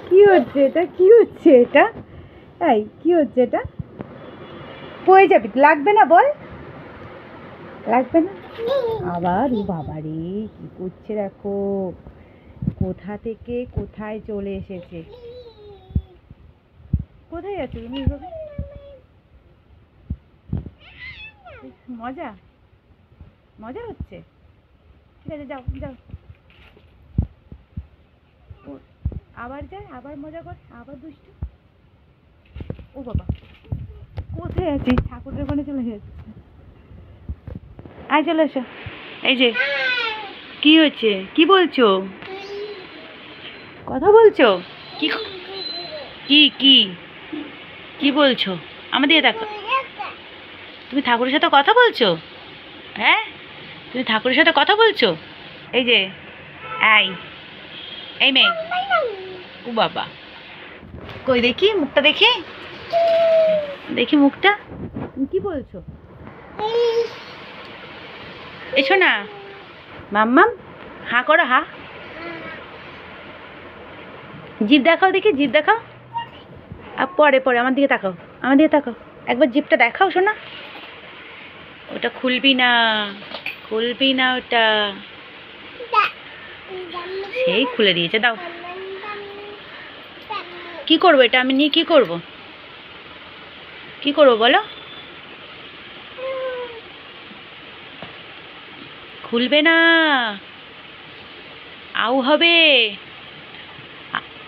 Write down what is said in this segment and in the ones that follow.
কি হচ্ছে এটা? কি হচ্ছে এটা? এই কি হচ্ছে এটা? পড়ে যাবি, লাগবে না বল, লাগবে না। আবার ও বাবা রে, কি করছে দেখো, কোথা থেকে কোথায় চলে এসেছে। কোথায় যাচ্ছ তুমি এভাবে? মজা মজা হচ্ছে, ঠিক আছে যাও যাও। আবার যায়, আবার মজা কর, আবার দুষ্টু। ও বাবা, কোথায় আছিস? ঠাকুরের ওখানে চলে যাচ্ছে। আয় চলে এসো। এই যে, কি হচ্ছে? কি বলছো? কথা বলছো? কি কি কি কি বলছো? আমার দিকে দেখো। তুমি ঠাকুরের সাথে কথা বলছো? হ্যাঁ, তুমি ঠাকুরের সাথে কথা বলছো? এই যে, এই এই মেয়ে, ও বাবা, কই দেখি মুখটা, দেখি দেখি মুখটা। তুমি কি বলছো? এসো না মাম্মাম, হা করো, হা। জিভ দেখাও দেখি, জিভ দেখাও। আর পরে পরে আমার দিকে তাকাও, আমার দিকে তাকাও, একবার জিভটা দেখাও শোনা। ওটা খুলবি না, খুলবি না ওটা। সেই খুলে দিয়েছে, দাও। কি করবো এটা আমি নিয়ে, কি করব? কি করবো বলো? খুলবে না, আউ হবে,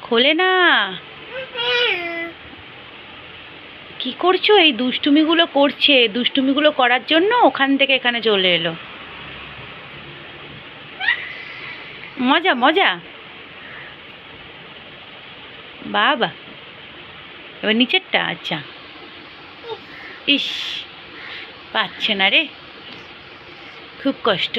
খোলে না। কি করছো? এই দুষ্টুমিগুলো করছে, দুষ্টুমিগুলো করার জন্য ওখান থেকে এখানে চলে এলো। মজা মজা, বাবা। এবার নিচেরটা, আচ্ছা। ইস, পাচ্ছে না রে, খুব কষ্ট।